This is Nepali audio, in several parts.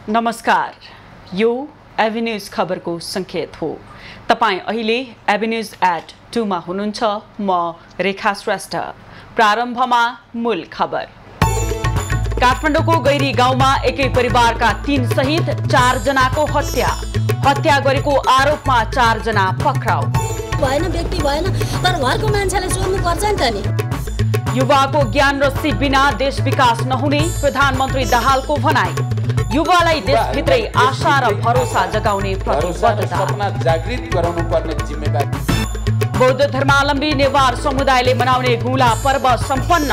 नमस्कार, यो एभिन्यूज खबरको संकेत हो। तपाई अहिले एभिन्यूज@2 मा हुनुहुन्छ। म रेखा श्रेष्ठ। प्रारम्भमा मूल खबर। काठमाडौँको गैरी गाउँमा एकै परिवारका 3 सहित 4 जनाको हत्या गरेको आरोपमा 4 जना पक्राउ। भएन, व्यक्ति भएन, तर घरको मान्छेले सोध्नु पर्छ नि त नि। युवाको ज्ञान र सिप बिना देश विकास नहुने प्रधानमन्त्री दाहालको भनाई। युवालाई देशभित्रै आशा र भरोसा जगाउने प्रतिबद्धता। जागृत गराउनु पर्ने जिम्मेवारी। बौद्ध धर्मावलम्बी नेवार समुदायले मनाउने गुला पर्व सम्पन्न।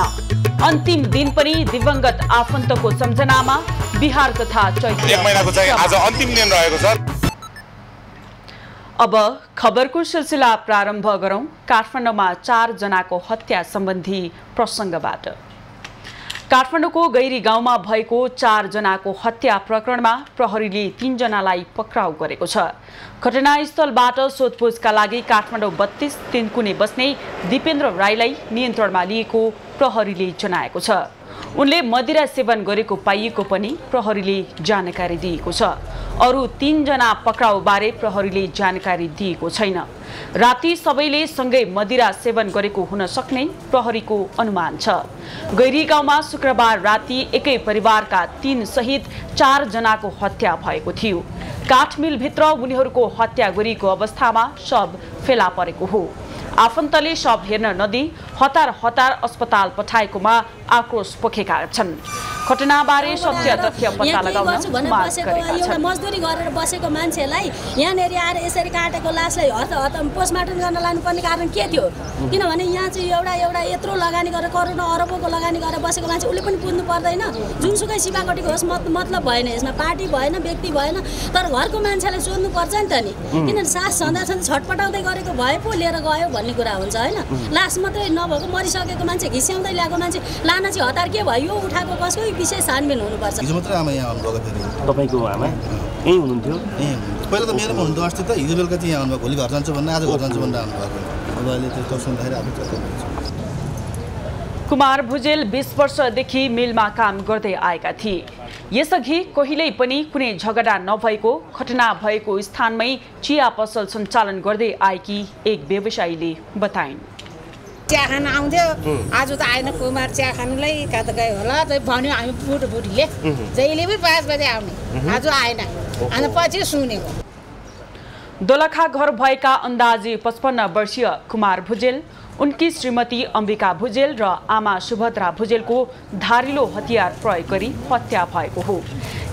अन्तिम दिन पनि दिवंगत आफन्तको सम्झनामा बिहार तथा चैत्र। एक महिनाको चाहिँ आज अन्तिम दिन रहेको छ। अब खबरको सिलसिला प्रारम्भ गरौं। काठमाडौँमा 4 जनाको हत्या सम्बन्धी प्रसंगबाट। काठमाडौँको गैरी गाउँमा भएको 4 जनाको हत्या प्रकरणमा प्रहरीले 3 जनालाई पक्राउ गरेको छ। घटनास्थलबाट सोधपुछका लागि काठमाडौँ 32 तिनकुने बस्ने दिपेन्द्र राईलाई नियन्त्रणमा लिएको प्रहरीले जनाएको छ। उनले मदिरा सेवन गरेको पाइएको पनि प्रहरीले जानकारी दिएको छ। अरु 3 जना पक्राउ बारे प्रहरीले जानकारी दिएको छैन। राति सबैले सँगै मदिरा सेवन गरेको हुन सक्ने प्रहरीको अनुमान छ। गैरी गाउँमा शुक्रबार राति एकै परिवारका 3 सहित 4 जनाको हत्या भएको थियो। काठमिलभित्र उनीहरूको हत्या गरिएको अवस्थामा शव फेला परेको हो। आफन्तले शव हेर्न नदिई हतार अस्पताल पठाएकोमा आक्रोश पोखेका छन्। घटनाबारे सत्य तथ्य पत्ता लगाउन एउटा मजदुरी गरेर बसेको मान्छेलाई यहाँनेरि आएर यसरी काटेको लासलाई पोस्टमार्टम गर्न लानुपर्ने कारण के थियो? किनभने यहाँ चाहिँ एउटा यत्रो लगानी गरेर करोडौं अरबौंको लगानी गरेर बसेको मान्छे उसले पनि बुझ्नु पर्दैन। जुनसुकै सिपाकोटीको होस् मतलब भएन, यसमा पार्टी भएन, व्यक्ति भएन, तर घरको मान्छेले सोध्नु पर्छ नि त नि। किनभने सास छँदा छटपटाउँदै गरेको भए पो लिएर गयो भन्ने कुरा हुन्छ हैन। लास मात्रै नभएको मरिसकेको मान्छे घिस्याउँदै ल्याएको मान्छे लान चाहिँ हतार के भयो? उठाएको कसको विषय छानबिन हुनुपर्छ। हिजो मात्रै आमा यहाँ आउनुभएको थियो। तपाईको आमा यही हुनुहुन्थ्यो? पहिला त मेरोमा हुनुहुन्थ्यो अस्ति त, हिजो बेलुका चाहिँ यहाँ आउनुभएको। भोलि घर जान्छु भन्ने, आज घर जान्छु भनेर आउनुभएको। अब अहिले त्यो सुन्दाखेरि कुमार भुजेल 20 वर्षदेखि मिलमा काम गर्दै आएका थिए। यसअघि कहिल्यै पनि कुनै झगडा नभएको, घटना भएको स्थानमै चिया पसल सञ्चालन गर्दै आएकी एक व्यवसायीले बताइन्। चिया खान आउँथ्यो, आज त आएन कुमार चिया खानुलाई, कता गयो होला त भन्यो हामी बुढीले। जहिले पनि 5 बजे आउने, आज आएन। अनि पछि सुनेको। दोलखा घर भएका अन्दाजी 55 वर्षीय कुमार भुजेल, उनकी श्रीमती अम्बिका भुजेल र आमा सुभद्रा भुजेलको धारिलो हतियार प्रयोग गरी हत्या भएको हो।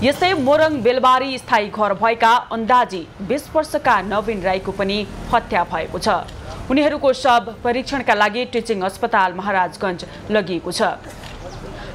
यस्तै मोरङ बेलबारी स्थायी घर भएका अन्दाजी 20 वर्षका नवीन राईको पनि हत्या भएको छ। उनीहरूको शव परीक्षणका लागि टिचिङ अस्पताल महाराजगञ्ज लगिएको छ।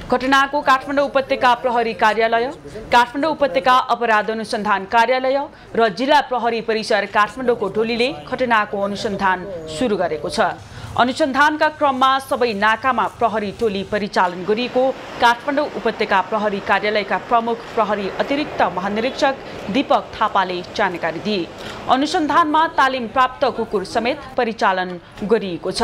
घटनाको काठमाडौँ उपत्यका प्रहरी कार्यालय, काठमाडौँ उपत्यका अपराध अनुसन्धान कार्यालय र जिल्ला प्रहरी परिसर काठमाडौँको टोलीले घटनाको अनुसन्धान सुरु गरेको छ। अनुसन्धानका क्रममा सबै नाकामा प्रहरी टोली परिचालन गरिएको काठमाडौँ उपत्यका प्रहरी कार्यालयका प्रमुख प्रहरी अतिरिक्त महानिरीक्षक दीपक थापाले जानकारी दिए। अनुसन्धानमा तालिम प्राप्त कुकुर समेत परिचालन गरिएको छ।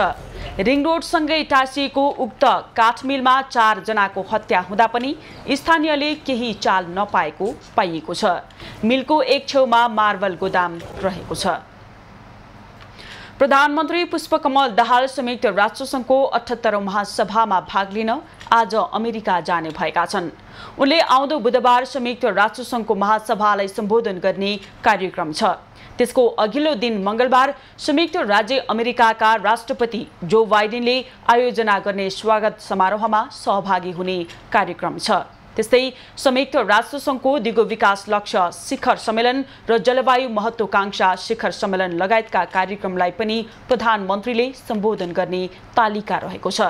रिङ रोडसँगै टाँसिएको उक्त काठमिलमा 4 जनाको हत्या हुँदा पनि स्थानीयले केही चाल नपाएको पाइएको छ। मिलको एक छेउमा मार्बल गोदाम रहेको छ। प्रधानमन्त्री पुष्पकमल दाहाल संयुक्त राष्ट्रसङ्घको 78औं महासभामा भाग लिन आज अमेरिका जाने भएका छन्। उनले आउँदो बुधबार संयुक्त राष्ट्रसङ्घको महासभालाई सम्बोधन गर्ने कार्यक्रम छ। त्यसको अघिल्लो दिन मंगलबार संयुक्त राज्य अमेरिकाका राष्ट्रपति जो बाइडेनले आयोजना गर्ने स्वागत समारोहमा सहभागी हुने कार्यक्रम छ। त्यस्तै संयुक्त राष्ट्रसङ्घको दिगो विकास लक्ष्य शिखर सम्मेलन र जलवायु महत्त्वाकांक्षा शिखर सम्मेलन लगायतका कार्यक्रमलाई पनि प्रधानमन्त्रीले सम्बोधन गर्ने तालिका रहेको छ।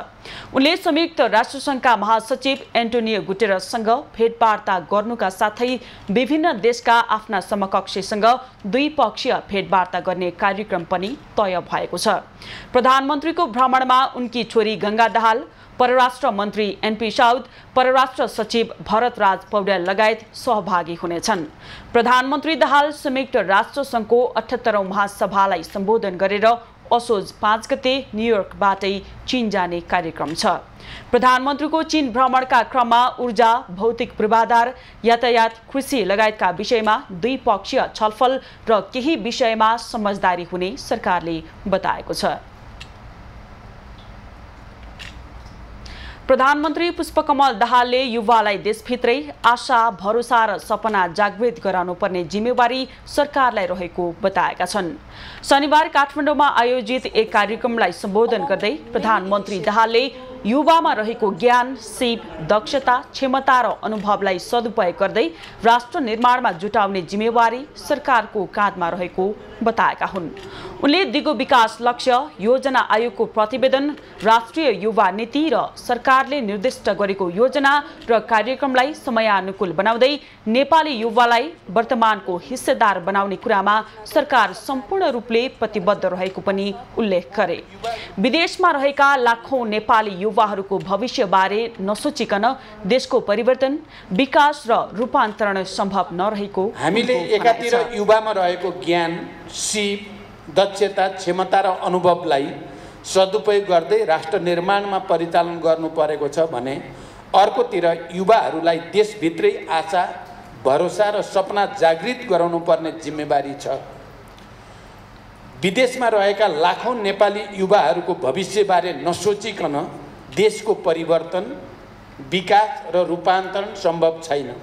उनले संयुक्त राष्ट्रसङ्घका महासचिव एन्टोनियो गुटेरससँग भेटवार्ता गर्नुका साथै विभिन्न देशका आफ्ना समकक्षीसँग द्विपक्षीय भेटवार्ता गर्ने कार्यक्रम पनि तय भएको छ। प्रधानमन्त्रीको भ्रमणमा उनकी छोरी गंगा दाहाल, परराष्ट्र मन्त्री एनपी साउद, परराष्ट्र सचिव भरतराज पौड्याल लगायत सहभागी हुनेछन्। प्रधानमन्त्री दाहाल संयुक्त राष्ट्र संघको 78औं महासभालाई सम्बोधन गरेर असोज 5 गते न्युयोर्कबाटै चीन जाने कार्यक्रम छ। प्रधानमन्त्रीको चीन भ्रमणका क्रममा ऊर्जा, भौतिक पूर्वाधार, यातायात, कृषि लगायतका विषयमा द्विपक्षीय छलफल र केही विषयमा समझदारी हुने सरकारले बताएको छ। प्रधानमन्त्री पुष्पकमल दाहालले युवालाई देशभित्रै आशा, भरोसा र सपना जागृत गराउनुपर्ने जिम्मेवारी सरकारलाई रहेको बताएका छन्। शनिबार काठमाडौँमा आयोजित एक कार्यक्रमलाई सम्बोधन गर्दै प्रधानमन्त्री दाहालले युवामा रहेको ज्ञान, सिप, दक्षता, क्षमता र अनुभवलाई सदुपयोग गर्दै राष्ट्र निर्माणमा जुटाउने जिम्मेवारी सरकारको काँधमा रहेको बताएका हुन्। उनले दिगो विकास लक्ष्य, योजना आयोगको प्रतिवेदन, राष्ट्रिय युवा नीति र सरकारले निर्दिष्ट गरेको योजना र कार्यक्रमलाई समयानुकूल बनाउँदै नेपाली युवालाई वर्तमानको हिस्सेदार बनाउने कुरामा सरकार सम्पूर्ण रूपले प्रतिबद्ध रहेको पनि उल्लेख गरे। विदेशमा रहेका लाखौं नेपाली युवाहरूको भविष्यबारे नसोचिकन देशको परिवर्तन, विकास र रूपान्तरण सम्भव नरहेको हामीले एकातिर युवामा रहेको ज्ञान, सिप, दक्षता, क्षमता र अनुभवलाई सदुपयोग गर्दै राष्ट्र निर्माणमा परिचालन गर्नु परेको छ भने अर्कोतिर युवाहरूलाई देशभित्रै आशा, भरोसा र सपना जागृत गराउनु पर्ने जिम्मेवारी छ। विदेशमा रहेका लाखौं नेपाली युवाहरूको भविष्यबारे नसोचिकन देशको परिवर्तन, विकास र रूपान्तरण सम्भव छैन।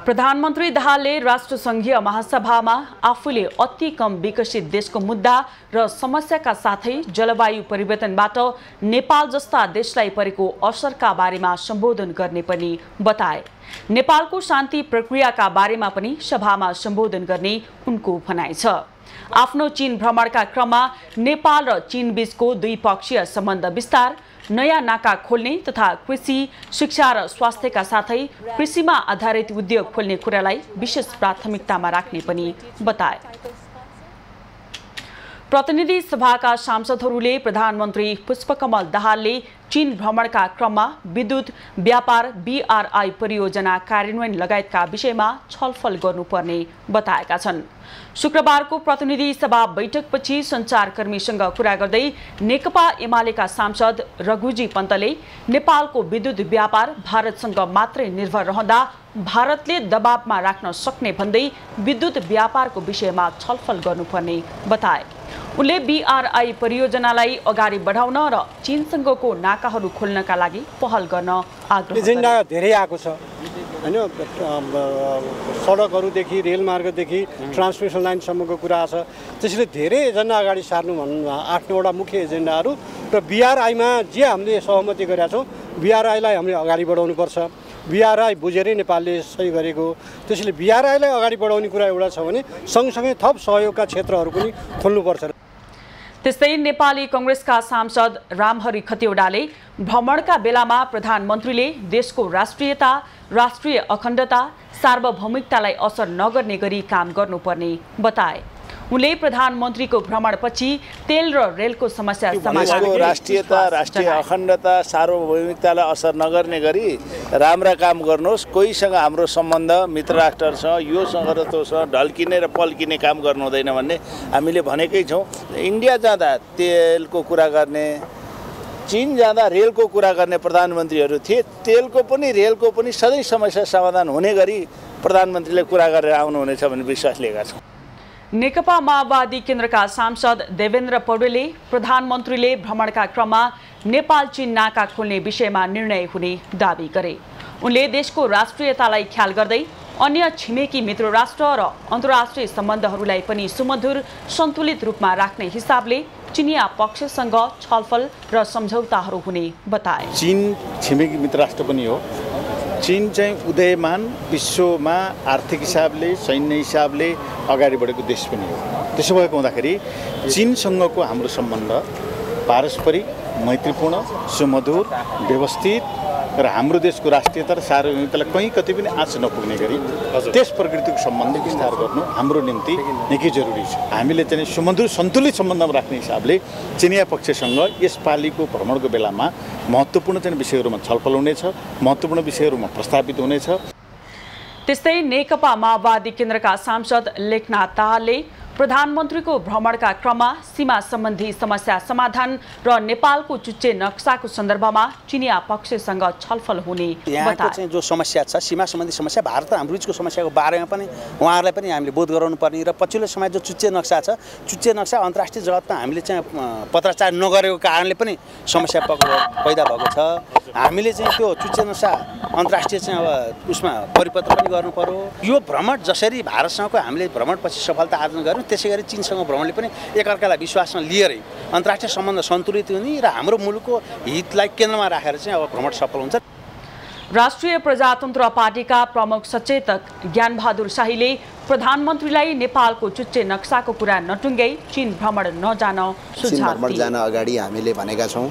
प्रधानमन्त्री दाहालले राष्ट्रसङ्घीय महासभामा आफूले अति कम विकसित देशको मुद्दा र समस्याका साथै जलवायु परिवर्तनबाट नेपाल जस्ता देशलाई परेको असरका बारेमा सम्बोधन गर्ने पनि बताए। नेपालको शान्ति प्रक्रियाका बारेमा पनि सभामा सम्बोधन गर्ने उनको भनाइ छ। आफ्नो चीन भ्रमणका क्रममा नेपाल र चीन बीचको द्विपक्षीय सम्बन्ध विस्तार, नयाँ नाका खोल्ने तथा कृषि, शिक्षा र स्वास्थ्यका साथै कृषिमा आधारित उद्योग खोल्ने कुरालाई विशेष प्राथमिकतामा राख्ने पनि बताए। प्रतिनिधि सभाका सांसदहरूले प्रधानमन्त्री पुष्पकमल दाहालले चीन भ्रमणका क्रममा विद्युत, व्यापार, BRI परियोजना कार्यान्वयन लगायतका विषयमा छलफल गर्नुपर्ने बताएका छन्। शुक्रबारको प्रतिनिधि सभा बैठकपछि सञ्चारकर्मीसँग कुरा गर्दै नेकपा एमालेका सांसद रघुजी पन्तले नेपालको विद्युत व्यापार भारतसँग मात्रै निर्भर रहँदा भारतले दबावमा राख्न सक्ने भन्दै विद्युत व्यापारको विषयमा छलफल गर्नुपर्ने बताए। उनले BRI परियोजनालाई अगाडि बढाउन र चीनसँगको नाकाहरू खोल्नका लागि पहल गर्न आग्रह गरे। एजेन्डा धेरै आएको छ हैन, सडकहरूदेखि रेलमार्गदेखि ट्रान्समिसन लाइनसम्मको कुरा छ। त्यसैले धेरै एजेन्डा अगाडि सार्नु भन्नु 8-9वटा मुख्य एजेन्डाहरू र BRI-मा जे हामीले सहमति गरेका छौँ BRI-लाई हामीले अगाडि बढाउनुपर्छ। BRI बुझेरै नेपालले सही गरेको, त्यसैले BRI-लाई अगाडि बढाउने कुरा एउटा छ भने सँगसँगै थप सहयोगका क्षेत्रहरू पनि खोल्नुपर्छ। त्यस्तै नेपाली कांग्रेसका सांसद रामहरि खतिवडाले भ्रमणका बेलामा प्रधानमन्त्रीले देशको राष्ट्रियता, राष्ट्रिय अखण्डता, सार्वभौमिकतालाई असर नगर्ने गरी काम गर्नुपर्ने बताए। उनले प्रधानमन्त्रीको भ्रमणपछि तेल र रेलको समस्या समाधान, राष्ट्रियता, राष्ट्रिय अखण्डता, सार्वभौमिकतालाई असर नगर्ने गरी राम्रा काम गर्नुहोस्। कोहीसँग हाम्रो सम्बन्ध मित्र राष्ट्रहरूसँग योसँग र तोसँग ढल्किने र पल्किने काम गर्नु हुँदैन भन्ने हामीले भनेकै छौँ। इन्डिया जाँदा तेलको कुरा गर्ने, चीन जाँदा रेलको कुरा गर्ने प्रधानमन्त्रीहरू थिए। तेलको पनि रेलको पनि सधैँ समस्या समाधान हुने गरी प्रधानमन्त्रीले कुरा गरेर आउनुहुनेछ भन्ने विश्वास लिएका छौँ। नेकपा माओवादी केन्द्रका सांसद देवेन्द्र पौडेलले प्रधानमन्त्रीले भ्रमणका क्रममा नेपाल चीन नाका खोल्ने विषयमा निर्णय हुने दावी गरे। उनले देशको राष्ट्रियतालाई ख्याल गर्दै अन्य छिमेकी मित्र राष्ट्र र अन्तर्राष्ट्रिय सम्बन्धहरूलाई पनि सुमधुर, सन्तुलित रूपमा राख्ने हिसाबले चिनिया पक्षसँग छलफल र सम्झौताहरू हुने बताए। चीन छिमेकी मित्र राष्ट्र पनि हो। चीन चाहिँ उदयमान विश्वमा आर्थिक हिसाबले, सैन्य हिसाबले अगाडि बढेको देश पनि हो। त्यसो भएको हुँदाखेरि चीनसँगको हाम्रो सम्बन्ध पारस्परिक, मैत्रीपूर्ण, सुमधुर, व्यवस्थित र हाम्रो देशको राष्ट्रियता र सार्वभौमिकतालाई कहीँ कतै पनि आँच नपुग्ने गरी त्यस प्रकृतिको सम्बन्ध विस्तार गर्नु हाम्रो निम्ति निकै जरुरी छ। हामीले चाहिँ सन्तुलित सम्बन्धमा राख्ने हिसाबले चिनिया पक्षसँग यसपालिको भ्रमणको बेलामा महत्त्वपूर्ण चाहिँ विषयहरूमा छलफल हुनेछ, महत्त्वपूर्ण विषयहरूमा प्रस्तावित हुनेछ। त्यस्तै नेकपा माओवादी केन्द्रका सांसद लेखनाथ दाहालले प्रधानमन्त्रीको भ्रमणका क्रममा सीमा सम्बन्धी समस्या समाधान र नेपालको चुच्चे नक्साको सन्दर्भमा चिनिया पक्षसँग छलफल हुने यहाँको चाहिँ जो समस्या छ सीमा सम्बन्धी समस्या भारत र हाम्रो बीचको समस्याको बारेमा पनि उहाँहरूलाई पनि हामीले बोध गराउनु पर्ने र पछिल्लो समय जो चुच्चे नक्सा छ चुच्चे नक्सा अन्तर्राष्ट्रिय जगतमा हामीले चाहिँ पत्राचार नगरेको कारणले पनि समस्या पैदा भएको छ। हामीले चाहिँ त्यो चुच्चे नक्सा अन्तर्राष्ट्रिय चाहिँ अब उसमा परिपत्र पनि गर्नु पर्यो। यो भ्रमण जसरी भारतसँगको हामीले भ्रमणपछि सफलता आर्जन गर्यौँ त्यसै गरी चीनसँग भ्रमणले पनि एकअर्कालाई विश्वासमा लिएरै अन्तर्राष्ट्रिय सम्बन्ध सन्तुलित हुने र हाम्रो मुलुकको हितलाई केन्द्रमा राखेर चाहिँ अब भ्रमण सफल हुन्छ। राष्ट्रिय प्रजातन्त्र पार्टीका प्रमुख सचेतक ज्ञानबहादुर शाहीले प्रधानमन्त्रीलाई नेपालको चुच्चे नक्साको कुरा नटुङ्गै चीन भ्रमण नजान सुझाव दिए। जान अगाडि हामीले भनेका छौँ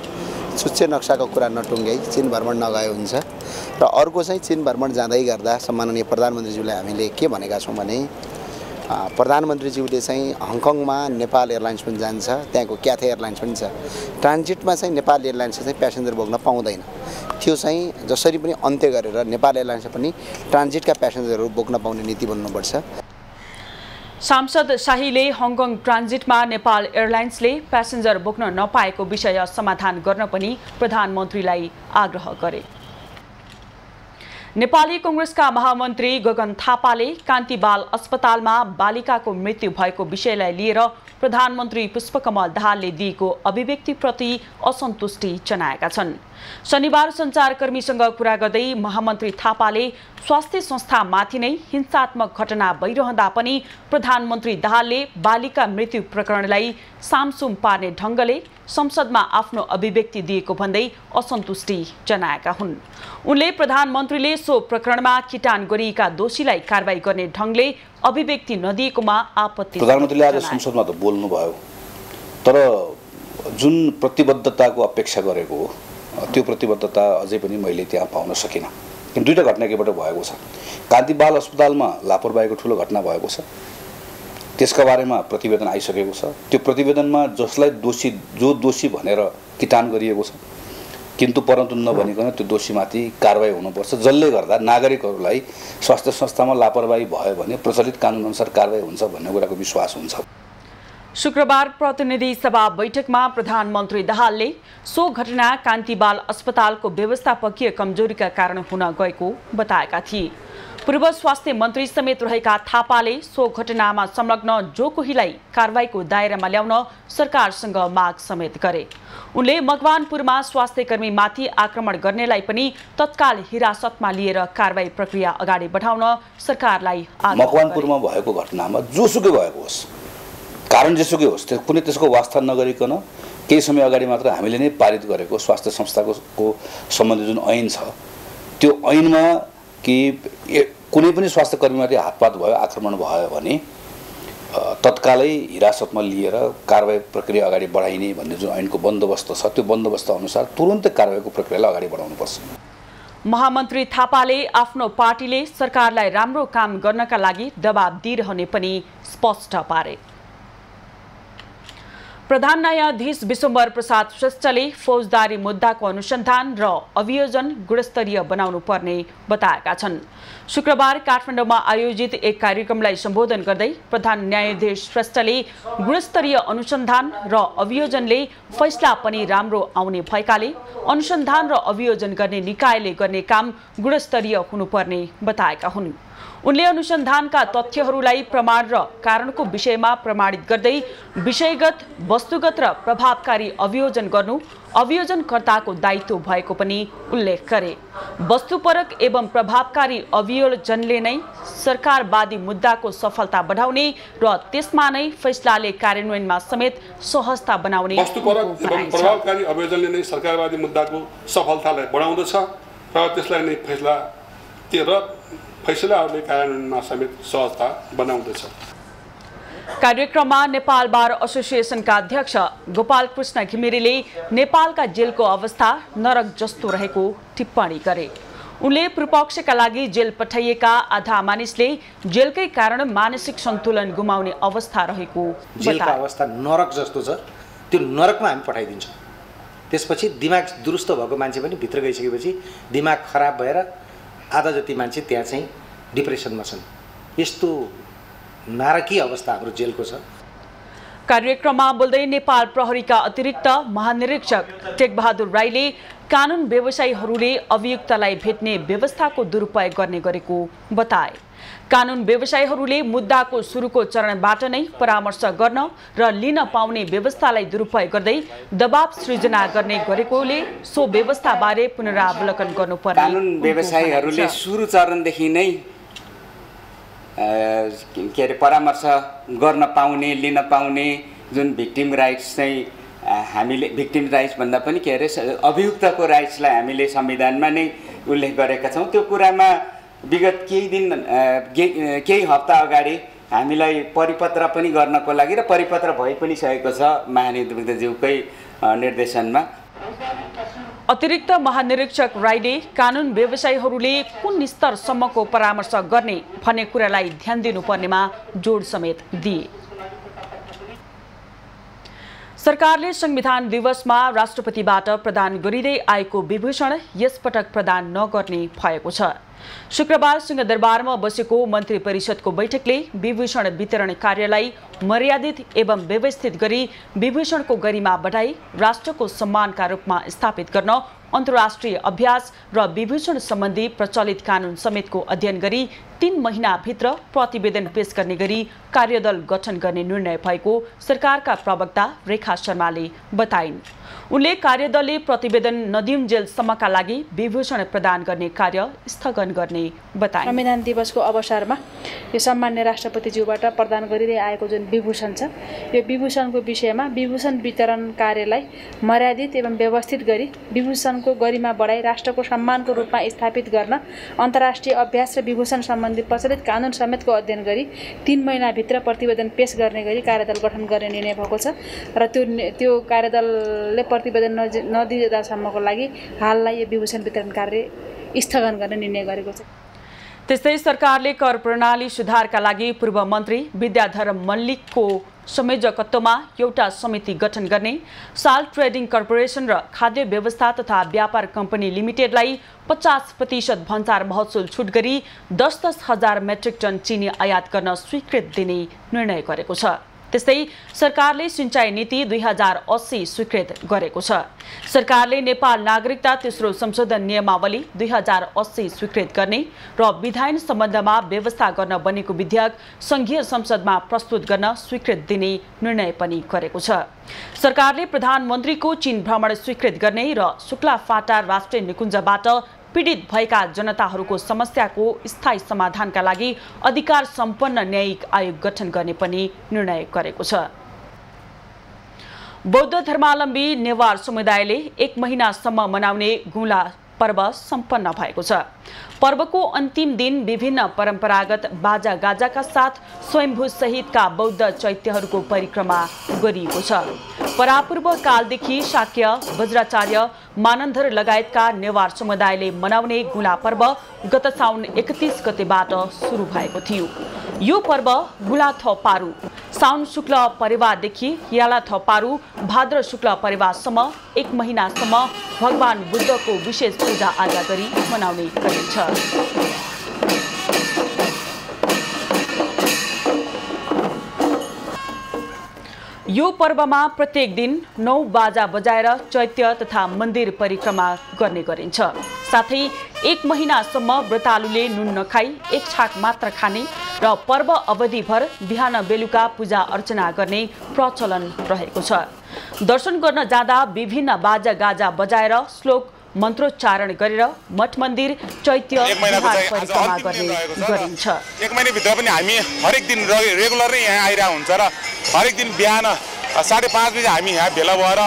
चुच्चे नक्साको कुरा नटुङ्गै चीन भ्रमण नगए हुन्छ। र अर्को चाहिँ चीन भ्रमण जाँदै गर्दा सम्माननीय प्रधानमन्त्रीज्यूलाई हामीले के भनेका छौँ भने प्रधानमन्त्रीज्यूले चाहिँ हङकङमा नेपाल एयरलाइन्स पनि जान्छ, त्यहाँको क्याथे एयरलाइन्स पनि छ। ट्रान्जिटमा चाहिँ नेपाल एयरलाइन्सले चाहिँ प्यासेन्जर बोक्न पाउँदैन। त्यो चाहिँ जसरी पनि अन्त्य गरेर नेपाल एयरलाइन्सले पनि ट्रान्जिटका प्यासेन्जरहरू बोक्न पाउने नीति बन्नुपर्छ। सांसद शाहीले हङकङ ट्रान्जिटमा नेपाल एयरलाइन्सले प्यासेन्जर बोक्न नपाएको विषय समाधान गर्न पनि प्रधानमन्त्रीलाई आग्रह गरे। नेपाली कांग्रेसका महामन्त्री गगन थापाले कान्ति बाल अस्पतालमा बालिकाको मृत्यु भएको विषयलाई लिएर प्रधानमन्त्री पुष्पकमल दाहालले दिएको अभिव्यक्तिप्रति असन्तुष्टि जनाएका छन्। शनिबार सञ्चारकर्मीसँग कुरा गर्दै महामन्त्री थापाले स्वास्थ्य संस्थामाथि नै हिंसात्मक घटना भइरहँदा पनि प्रधानमन्त्री दाहालले बालिका मृत्यु प्रकरणलाई सामसुम पार्ने ढङ्गले संसदमा आफ्नो अभिव्यक्ति दिएको भन्दै असन्तुष्टि जनाएका हुन्। उनले प्रधानमन्त्रीले सो प्रकरणमा किटान गरिएका दोषीलाई कारबाही गर्ने ढङ्गले अभिव्यक्ति नदिएकोमा आपत्ति। प्रधानमन्त्रीले आज संसदमा त बोल्नुभयो, तर जुन प्रतिबद्धताको अपेक्षा गरेको हो त्यो प्रतिबद्धता अझै पनि मैले त्यहाँ पाउन सकिनँ। किन दुईटा घटना केबाट भएको छ। कान्ति बाल अस्पतालमा लापरवाहीको ठुलो घटना भएको छ, त्यसका बारेमा प्रतिवेदन आइसकेको छ। त्यो प्रतिवेदनमा जसलाई दोषी भनेर किटान गरिएको छ, किन्तु परन्तु नभनिकन त्यो दोषीमाथि कारबाही हुनुपर्छ, जसले गर्दा नागरिकहरूलाई स्वास्थ्य संस्थामा लापरवाही भयो भने प्रचलित कानुनअनुसार कारबाही हुन्छ भन्ने कुराको विश्वास हुन्छ। शुक्रबार प्रतिनिधि सभा बैठकमा प्रधानमन्त्री दाहालले सो घटना कान्ति बाल अस्पतालको व्यवस्थापकीय कमजोरीका कारण हुन गएको बताएका थिए। पूर्व स्वास्थ्य मन्त्री समेत रहेका थापाले सो घटनामा संलग्न जो कोहीलाई कारबाहीको दायरामा ल्याउन सरकारसँग माग समेत गरे। उनले मकवानपुरमा स्वास्थ्यकर्मीमाथि आक्रमण गर्नेलाई पनि तत्काल हिरासतमा लिएर कारबाही प्रक्रिया अगाडि बढाउन सरकारलाई मकवानपुरमा भएको घटनामा जोसुकै भएको होस्, कारण जेसुकै होस्, कुनै त्यसको वास्ता नगरिकन केही समय अगाडि मात्र हामीले नै पारित गरेको स्वास्थ्य संस्थाको सम्बन्धी जुन ऐन छ त्यो ऐनमा कि कुनै पनि स्वास्थ्य कर्मीमाथि हातपात भयो, आक्रमण भयो भने तत्कालै हिरासतमा लिएर कारबाही प्रक्रिया अगाडि बढाइने भन्ने जुन ऐनको बन्दोबस्त छ त्यो बन्दोबस्त अनुसार तुरुन्तै कारबाहीको प्रक्रियालाई अगाडि बढाउनुपर्छ। महामन्त्री थापाले आफ्नो पार्टीले सरकारलाई राम्रो काम गर्नका लागि दबाब दिइरहने पनि स्पष्ट पारे। प्रधान न्यायाधीश विश्वम्भर प्रसाद श्रेष्ठले फौजदारी मुद्दाको अनुसन्धान र अभियोजन गुणस्तरीय बनाउनु पर्ने बताएका छन्। शुक्रबार काठमाडौँमा आयोजित एक कार्यक्रमलाई सम्बोधन गर्दै प्रधान न्यायाधीश श्रेष्ठले गुणस्तरीय अनुसन्धान र अभियोजनले फैसला पनि राम्रो आउने भएकाले अनुसन्धान र अभियोजन गर्ने निकायले गर्ने काम गुणस्तरीय हुनुपर्ने बताएका हुन्। उनले अनुसन्धानका तथ्यहरूलाई प्रमाण र कारणको विषयमा प्रमाणित गर्दै विषयगत, वस्तुगत र प्रभावकारी अभियोजन गर्नु अभियोजनकर्ताको दायित्व भएको पनि उल्लेख गरे। वस्तुपरक एवं प्रभावकारी अभियोजनले नै सरकारवादी मुद्दाको सफलता बढाउने र त्यसमा नै फैसलाले कार्यान्वयनमा समेत सहजता बनाउने। वस्तुपरक एवं प्रभावकारी अभियोजनले नै सरकारवादी मुद्दाको सफलतालाई बढाउँदछ र त्यसलाई नै फैसलाहरूले कार्यान्वयनमा समेत सहजता बनाउँदछ। कार्यक्रममा नेपाल बार एसोसिएसनका अध्यक्ष गोपाल कृष्ण घिमिरेले नेपालका जेलको अवस्था नरक जस्तो रहेको टिप्पणी गरे। उनले पूर्वपक्षका लागि जेल पठाइएका आधा मानिसले जेलकै कारण मानसिक सन्तुलन गुमाउने अवस्था रहेको बताए। जेलको अवस्था नरक जस्तो छ, त्यो नरकमा हामी पठाइदिन्छौँ। त्यसपछि दिमाग दुरुस्त भएको मान्छे पनि भित्र गइसकेपछि दिमाग खराब भएर आधा जति मान्छे त्यहाँ चाहिँ डिप्रेसनमा छन्। यस्तो नारकीय अवस्था हाम्रो जेलको छ। कार्यक्रममा बोल्दै नेपाल प्रहरीका अतिरिक्त महानिरीक्षक टेकबहादुर राईले कानुन व्यवसायीहरूले अभियुक्तलाई भेट्ने व्यवस्थाको दुरुपयोग गर्ने गरेको बताए। कानुन व्यवसायीहरूले मुद्दाको सुरुको चरणबाट नै परामर्श गर्न र लिन पाउने व्यवस्थालाई दुरुपयोग गर्दै दबाव सृजना गर्ने गरेकोले सो व्यवस्थाबारे पुनरावलोकन गर्नुपर्ने। कानुन व्यवसायीहरूले सुरु चरणदेखि नै के अरे परामर्श गर्न पाउने, लिन पाउने जुन भिक्टिम राइट्स चाहिँ हामीले भिक्टिम राइट्स भन्दा पनि के अरे अभियुक्तको राइट्सलाई हामीले संविधानमा नै उल्लेख गरेका छौँ। त्यो कुरामा विगत केही हप्ता अगाडि हामीलाई परिपत्र पनि गर्नको लागि र परिपत्र भइ पनि सकेको छ महानिरीक्षकज्यूकै निर्देशनमा। अतिरिक्त महानिरीक्षक राईले कानुन व्यवसायीहरूले कुन स्तरसम्मको परामर्श गर्ने भन्ने कुरालाई ध्यान दिनुपर्नेमा जोड समेत दिए। सरकारले संविधान दिवसमा राष्ट्रपतिबाट प्रदान गरिँदै आएको विभूषण यसपटक प्रदान नगर्ने भएको छ। शुक्रबार सिंहदरबारमा बसेको मन्त्री परिषदको बैठकले विभूषण वितरण कार्यलाई मर्यादित एवं व्यवस्थित गरी विभूषणको गरिमा बढाई राष्ट्रको सम्मानका रूपमा स्थापित गर्न अन्तर्राष्ट्रिय अभ्यास र विभूषण सम्बन्धी प्रचलित कानुन समेतको अध्ययन गरी 3 महिनाभित्र प्रतिवेदन पेश गर्ने गरी कार्यदल गठन गर्ने निर्णय भएको सरकारका प्रवक्ता रेखा शर्माले बताइन्। उनले कार्यदलले प्रतिवेदन नदिउन्जेलसम्मका लागि विभूषण प्रदान गर्ने कार्य स्थगन गर्ने बताए। संविधान दिवसको अवसरमा यो सम्मान्य राष्ट्रपतिज्यूबाट प्रदान गरिँदै आएको जुन विभूषण छ, यो विभूषणको विषयमा विभूषण वितरण कार्यलाई मर्यादित एवं व्यवस्थित गरी विभूषणको गरिमा बढाई राष्ट्रको सम्मानको रूपमा स्थापित गर्न अन्तर्राष्ट्रिय अभ्यास र विभूषण सम्बन्धी प्रचलित कानुन समेतको अध्ययन गरी 3 महिनाभित्र प्रतिवेदन पेश गर्ने गरी कार्यदल गठन गर्ने निर्णय भएको छ र त्यो कार्यदलले प्रतिवेदन नदिँदासम्मको लागि हाललाई यो विभूषण वितरण कार्य स्थगन गर्ने निर्णय गरेको छ। त्यस्तै सरकारले कर प्रणाली सुधारका लागि पूर्व मन्त्री विद्याधर मल्लिकको संयोजकत्वमा एउटा समिति गठन गर्ने, साल ट्रेडिङ कर्पोरेसन र खाद्य व्यवस्था तथा व्यापार कम्पनी लिमिटेडलाई 50% भन्सार महसुल छुट गरी 10-10 हजार मेट्रिक टन चिनी आयात गर्न स्वीकृत दिने निर्णय गरेको छ। त्यस्तै सरकारले सिंचाई नीति 2080 स्वीकृत गरेको छ। सरकारले नेपाल नागरिकता तेस्रो संशोधन नियमावली 2080 स्वीकृत गर्ने र विधायन सम्बन्धमा व्यवस्था गर्न बनेको विधेयक संघीय संसदमा प्रस्तुत गर्न स्वीकृत दिने निर्णय पनि गरेको छ। सरकारले प्रधानमन्त्रीको चीन भ्रमण स्वीकृत गर्ने र शुक्ला फाटा राष्ट्रिय निकुञ्जबाट पीडित भएका जनताहरूको समस्याको स्थायी समाधानका लागि अधिकार सम्पन्न न्यायिक आयोग गठन गर्ने पनि निर्णय गरेको छ। बौद्ध धर्मावलम्बी नेवार समुदायले 1 महिनासम्म मनाउने गुला पर्व सम्पन्न भएको छ। पर्वको अन्तिम दिन विभिन्न परम्परागत बाजा गाजाका साथ स्वयम्भू सहितका बौद्ध चैत्यहरूको परिक्रमा गरिएको छ। परापूर्व कालदेखि शाक्य, वज्राचार्य, मानन्धर लगायतका नेवार समुदायले मनाउने गुला पर्व गत साउन 31 गतेबाट सुरु भएको थियो। यो पर्व गुला थपारू साउन शुक्ल परिवारदेखि याला थपारू भाद्र शुक्ल परिवारसम्म 1 महिनासम्म भगवान बुद्धको विशेष पूजा आजा गरी मनाउने गरिन्छ। यो पर्वमा प्रत्येक दिन 9 बाजा बजाएर चैत्य तथा मन्दिर परिक्रमा गर्ने गरिन्छ। साथै 1 महिनासम्म व्रतालुले नुन नखाई 1 छाक मात्र खाने र पर्व अवधिभर बिहान बेलुका पूजा अर्चना गर्ने प्रचलन रहेको छ। दर्शन गर्न जाँदा विभिन्न बाजा गाजा बजाएर श्लोक मन्त्रोच्चारण गरेर मठ मन्दिर चैत्य परिक्रमा गर्ने गरिन्छ। 1 महिनाभित्र पनि हामी हरेक दिन रेगुलर नै यहाँ आइरहेको हुन्छ र हरेक दिन बिहान 5:30 बजे हामी यहाँ भेला भएर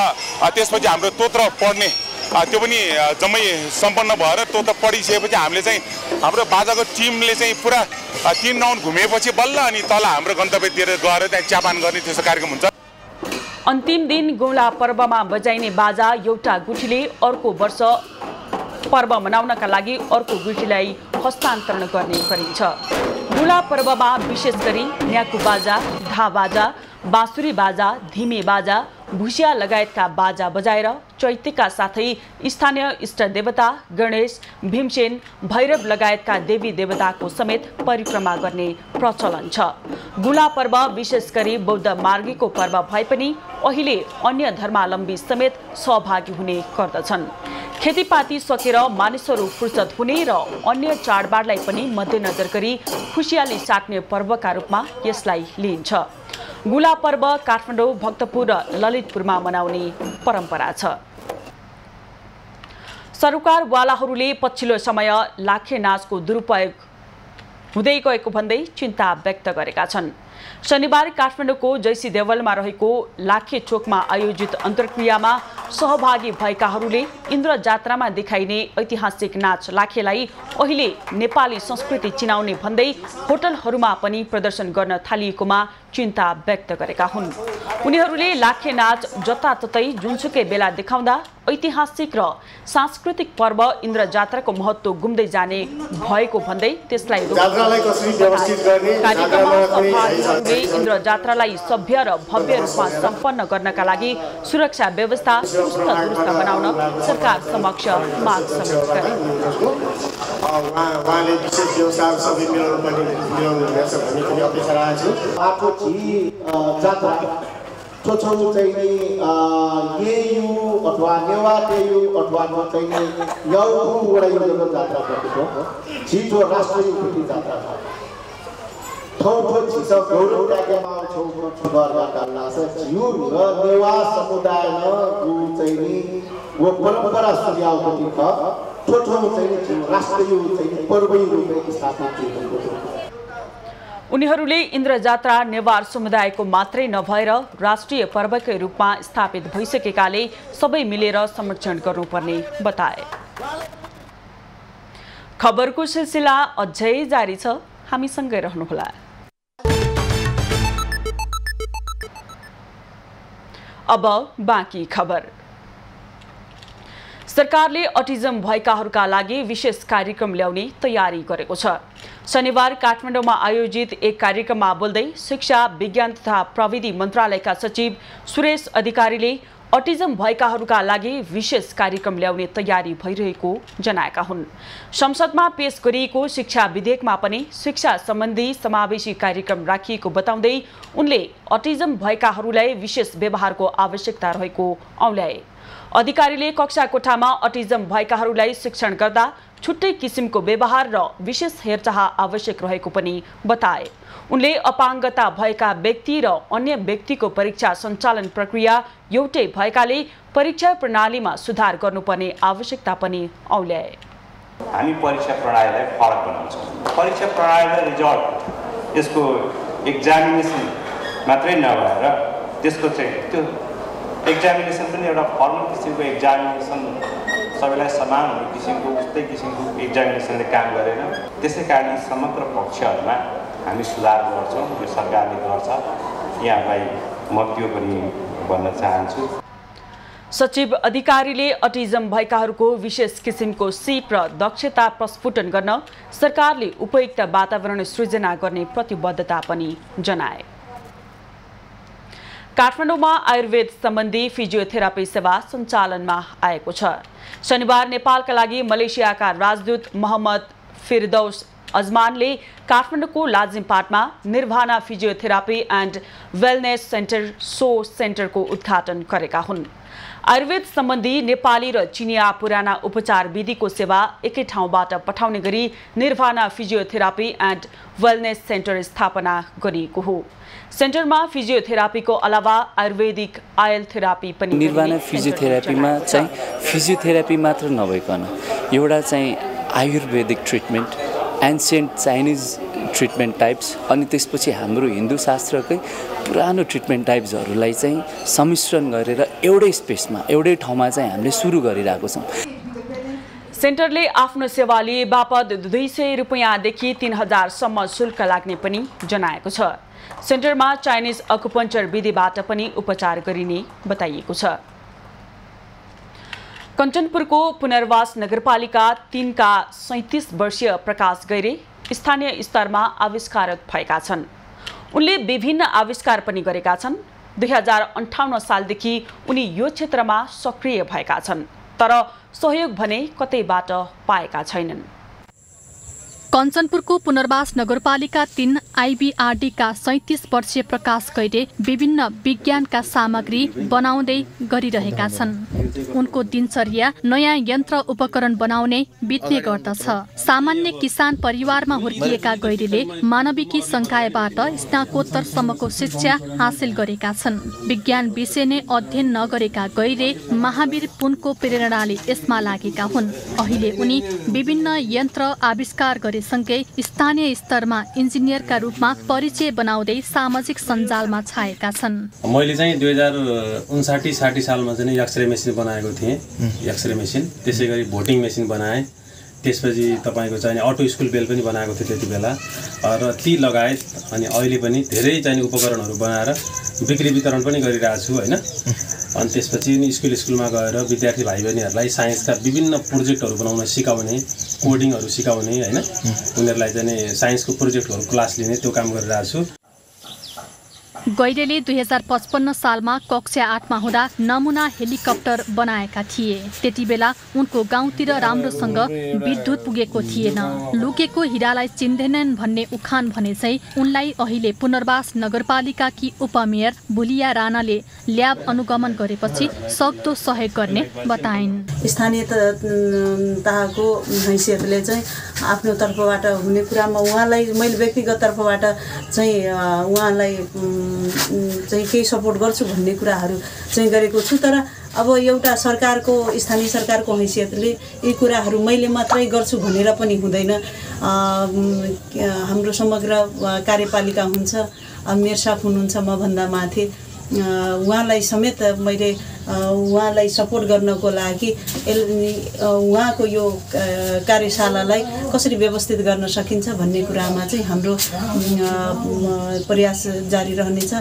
त्यसपछि हाम्रो स्तोत्र पढ्ने त्यो पनि जम्मै सम्पन्न भएर त्यो त पढिसकेपछि हामीले चाहिँ हाम्रो बाजाको टिमले चाहिँ पुरा 3 राउन्ड घुमेपछि बल्ल अनि तल हाम्रो गन्तव्यतिर गएर त्यहाँ च्यापान गर्ने त्यस्तो कार्यक्रम हुन्छ। अन्तिम दिन गौला पर्वमा बजाइने बाजा एउटा गुठीले अर्को वर्ष पर्व मनाउनका लागि अर्को गुठीलाई हस्तान्तरण गर्ने गरिन्छ। गौला पर्वमा विशेष गरी न्याकु बाजा, धा बाजा, बाँसुरी बाजा, धिमे बाजा, भुसिया लगायतका बाजा बजाएर चैत्यका साथै स्थानीय इष्ट देवता गणेश, भीमसेन, भैरव लगायतका देवी देवताको समेत परिक्रमा गर्ने प्रचलन छ। गुला पर्व विशेष गरी बौद्ध मार्गीको पर्व भए पनि अहिले अन्य धर्मावलम्बी समेत सहभागी हुने गर्दछन्। खेतीपाती सकेर मानिसहरू फुर्सद हुने र अन्य चाडबाडलाई पनि मध्यनजर गरी खुसियाली साट्ने पर्वका रूपमा यसलाई लिइन्छ। गुला पर्व काठमाडौँ, भक्तपुर र ललितपुरमा मनाउने परम्परा छ। सरकारवालाहरूले पछिल्लो समय लाखे नाचको दुरुपयोग हुँदै गएको भन्दै चिन्ता व्यक्त गरेका छन्। शनिबार काठमाडौँको जैसी देवलमा रहेको लाखे चोकमा आयोजित अन्तर्क्रियामा सहभागी भएकाहरूले इन्द्र जात्रामा देखाइने ऐतिहासिक नाच लाखेलाई अहिले नेपाली संस्कृति चिनाउने भन्दै होटलहरूमा पनि प्रदर्शन गर्न थालिएकोमा चिन्ता व्यक्त गरेका हुन्। उनीहरूले लाखे नाच जताततै जुनसुकै बेला देखाउँदा ऐतिहासिक र सांस्कृतिक पर्व इन्द्र जात्राको महत्त्व गुम्दै जाने भएको भन्दै त्यसलाई इन्द्र जात्रालाई सभ्य र भव्य रूपमा सम्पन्न गर्नका लागि सुरक्षा व्यवस्था चुस्त दुरुस्त बनाउन सरकार समक्ष माग समेत गरे। छोछौँ चाहिँ येयु अथवा नेवा तेयु अथवा चाहिँ यौवटा यो जात्रा गरेको छिटो राष्ट्रिय उन्नति जात्रा छ। ठौठो छिस गौरव राज्यमा छौँ गर्दा लाग्छ जिउ र नेवा समुदायमा चाहिँ वो परम्परा सुझावपट्टि छ। छोटो चाहिँ राष्ट्रिय चाहिँ पर्वै रूपले स्थापित भएको छ। उनीहरूले इन्द्र जात्रा नेवार समुदायको मात्रै नभएर राष्ट्रिय पर्वकै रूपमा स्थापित भइसकेकाले सबै मिलेर संरक्षण गर्नुपर्ने बताए। खबरको सिलसिला अझै जारी छ, हामीसँगै रहनुहोला। अब बाँकी खबर। सरकारले अटिजम भएकाहरूका लागि विशेष कार्यक्रम ल्याउने तयारी गरेको छ। शनिबार काठमाडौँमा आयोजित एक कार्यक्रममा बोल्दै शिक्षा, विज्ञान तथा प्रविधि मन्त्रालयका सचिव सुरेश अधिकारीले अटिजम भएकाहरूका लागि विशेष कार्यक्रम ल्याउने तयारी भइरहेको जनाएका हुन्। संसदमा पेश गरिएको शिक्षा विधेयकमा पनि शिक्षा सम्बन्धी समावेशी कार्यक्रम राखिएको बताउँदै उनले अटिजम भएकाहरूलाई विशेष व्यवहारको आवश्यकता रहेको औल्याए। अधिकारीले कक्षा कोठामा अटिजम भएकाहरूलाई शिक्षण गर्दा छुट्टै किसिमको व्यवहार र विशेष हेरचाह आवश्यक रहेको पनि बताए। उनले अपाङ्गता भएका व्यक्ति र अन्य व्यक्तिको परीक्षा सञ्चालन प्रक्रिया एउटै भएकाले परीक्षा प्रणालीमा सुधार गर्नुपर्ने आवश्यकता पनि औल्याए। हामी परीक्षा प्रणालीलाई फरक बनाउँछौँ। परीक्षा प्रणालीलाई रिजल्ट यसको एक्जामिनेसन मात्रै नभएर त्यसको चाहिँ त्यो एक्जामिनेसन पनि एउटा फर्मल किसिमको एक्जामिनेसन, सबैलाई समान हुने किसिमको उस्तै किसिमको एक्जामिनेसनले काम गरेन। त्यसै कारण समग्र पक्षहरूमा हामी सुधार गर्छौँ, यो सरकारले गर्छ। यहाँलाई म त्यो पनि भन्न चाहन्छु। सचिव अधिकारीले अटिजम भएकाहरूको विशेष किसिमको सिप र दक्षता प्रस्फुटन गर्न सरकारले उपयुक्त वातावरण सृजना गर्ने प्रतिबद्धता पनि जनाए। काठमाडौँमा आयुर्वेद सम्बन्धी फिजियोथेरापी सेवा सञ्चालनमा आएको छ। शनिबार नेपालका लागि मलेसियाका राजदूत मोहम्मद फिरदौस अजमानले काठमाडौँको लाजिमपाटमा निर्वाणा फिजियोथेरापी एन्ड वेलनेस सेन्टरको उद्घाटन गरेका हुन्। आयुर्वेद सम्बन्धी नेपाली र चिनिया पुराना उपचार विधिको सेवा एकै ठाउँबाट पठाउने गरी nirvana physiotherapy and wellness centre स्थापना गरिएको हो। सेन्टरमा फिजियोथेरापीको अलावा आयुर्वेदिक आयल थेरापी पनि निर्वाणा फिजियोथेरापीमा चाहिँ फिजियोथेरापी मात्र नभइकन एउटा चाहिँ Ayurvedic treatment, ancient Chinese treatment types अनि त्यसपछि हाम्रो हिन्दू शास्त्रकै पुरानो ट्रिटमेन्ट टाइप्सहरूलाई चाहिँ सम्मिश्रण गरेर एउटै स्पेसमा एउटै ठाउँमा चाहिँ हामीले सुरु गरिरहेको छौँ। सेन्टरले आफ्नो सेवा लिए बापत 200 रुपैयाँदेखि 3000सम्म शुल्क लाग्ने पनि जनाएको छ। सेन्टरमा चाइनिज अकुपञ्चर विधिबाट पनि उपचार गरिने बताइएको छ। कञ्चनपुरको पुनर्वास नगरपालिका 3 का 37 वर्षीय प्रकाश गैरे स्थानीय स्तरमा आविष्कारक भएका छन्। उनले विभिन्न आविष्कार पनि गरेका छन्। 2058 सालदेखि उनी यो क्षेत्रमा सक्रिय भएका छन्, तर सहयोग भने कतैबाट पाएका छैनन्। कञ्चनपुरको पुनर्वास नगरपालिका 3 IBRD का 37 वर्षीय प्रकाश गैरे विभिन्न विज्ञानका सामग्री बनाउँदै गरिरहेका छन्। उनको दिनचर्या नयाँ यन्त्र उपकरण बनाउने बित्ने गर्दछ। सामान्य किसान परिवारमा हुर्किएका गैरेले मानविकी संकायबाट स्नातकोत्तरसम्मको शिक्षा हासिल गरेका छन्। विज्ञान विषय नै अध्ययन नगरेका गैरे महावीर पुनको प्रेरणाले यसमा लागेका हुन्। अहिले उनी विभिन्न यन्त्र आविष्कार गरे सँगै स्थानीय स्तरमा इन्जिनियरका रूपमा परिचय बनाउँदै सामाजिक सञ्जालमा छाएका छन्। मैले चाहिँ 2059-60 सालमा चाहिँ एक्सरे मेसिन बनाएको थिएँ, एक्सरे मेसिन। त्यसै गरी भोटिङ मेसिन बनाएँ। त्यसपछि तपाईको चाहिँ अटो स्कुल बेल पनि बनाएको थियो त्यति बेला र ती लगायत अनि अहिले पनि धेरै चाहिँ उपकरणहरू बनाएर बिक्री वितरण पनि गरिरहेको छु हैन। अनि त्यसपछि नि स्कुलमा गएर विद्यार्थी भाइ बहिनीहरूलाई साइन्सका विभिन्न प्रोजेक्टहरू बनाउन सिकाउने, कोडिङहरू सिकाउने हैन, उनीहरूलाई चाहिँ साइन्सको प्रोजेक्टहरू क्लास लिने त्यो काम गरिरहेको छु। गैरेले 2055 सालमा कक्षा 8 मा हुँदा नमुना हेलिकप्टर बनाएका थिए। त्यति बेला उनको गाउँतिर राम्रोसँग विद्युत पुगेको थिएन। लुकेको हिरालाई चिन्दैनन् भन्ने उखान भने चाहिँ उनलाई अहिले पुनर्वास नगरपालिकाकी उपमेयर भुलिया राणाले ल्याब अनुगमन गरेपछि सक्दो सहयोग गर्ने बताइन्। स्थानीय तहको हैसियतले चाहिँ आफ्नो तर्फबाट हुने कुरामा उहाँलाई मैले व्यक्तिगत तर्फबाट चाहिँ उहाँलाई चाहिँ केही सपोर्ट गर्छु भन्ने कुराहरू चाहिँ गरेको छु। तर अब एउटा सरकारको स्थानीय सरकारको हैसियतले यी कुराहरू मैले मात्रै गर्छु भनेर पनि हुँदैन। हाम्रो समग्र कार्यपालिका हुन्छ, मेयर साहब हुनुहुन्छ मभन्दा माथि, उहाँलाई समेत मैले उहाँलाई सपोर्ट गर्नको लागि उहाँको यो कार्यशालालाई कसरी व्यवस्थित गर्न सकिन्छ भन्ने कुरामा चाहिँ हाम्रो प्रयास जारी रहनेछ।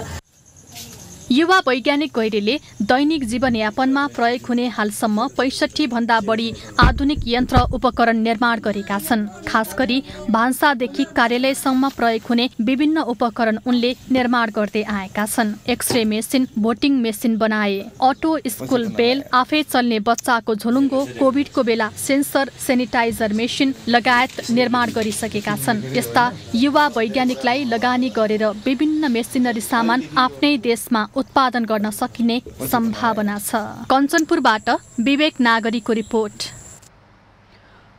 युवा वैज्ञानिक गैरेले दैनिक जीवनयापनमा प्रयोग हुने हालसम्म 65 भन्दा बढी आधुनिक यन्त्र उपकरण निर्माण गरेका छन्। खास गरी भान्सादेखि कार्यालयसम्म प्रयोग हुने विभिन्न उपकरण उनले निर्माण गर्दै आएका छन्। एक्सरे मेसिन, भोटिङ मेसिन बनाए, अटो स्कुल बेल, आफै चल्ने बच्चाको झोलुङ्गो, कोभिडको बेला सेन्सर सेनिटाइजर मेसिन लगायत निर्माण गरिसकेका छन्। यस्ता युवा वैज्ञानिकलाई लगानी गरेर विभिन्न मेसिनरी सामान आफ्नै देशमा उत्पादन गर्न सकिने सम्भावना छ। कञ्चनपुरबाट विवेक नागरीको रिपोर्ट।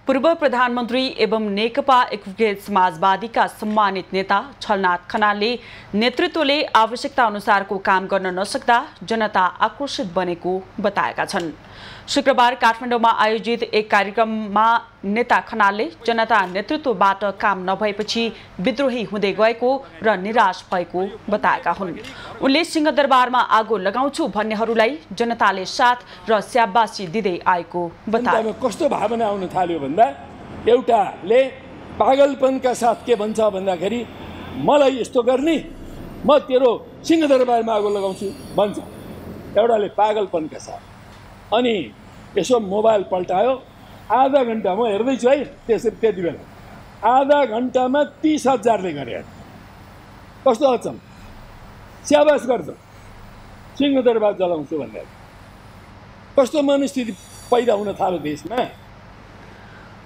पूर्व प्रधानमन्त्री एवं नेकपा एकीकृत समाजवादीका सम्मानित नेता छलनाथ खनालले नेतृत्वले आवश्यकता अनुसारको काम गर्न नसक्दा जनता आक्रोशित बनेको बताएका छन्। शुक्रबार काठमाडौँमा आयोजित एक कार्यक्रममा नेता खनालले जनता नेतृत्वबाट काम नभएपछि विद्रोही हुँदै गएको र निराश भएको बताएका हुन्। उनले सिंहदरबारमा आगो लगाउँछु भन्नेहरूलाई जनताले साथ र स्याबासी दिँदै आएको बताए। कस्तो भावना आउन थाल्यो भन्दा एउटाले पागलपनका साथ के भन्छ भन्दाखेरि मलाई यस्तो गर्ने, म तेरो सिंहदरबारमा आगो लगाउँछु भन्छ एउटाले पागलपनका साथ। अनि यसो मोबाइल पल्टायो, आधा घन्टा म हेर्दैछु है, त्यसरी त्यति बेला आधा घन्टामा 30,000ले गरे। कस्तो अचम्म, स्याबास गर्छ सिंहदरबार जलाउँछु भनेर। कस्तो मनस्थिति पैदा हुन थाल्यो देशमा।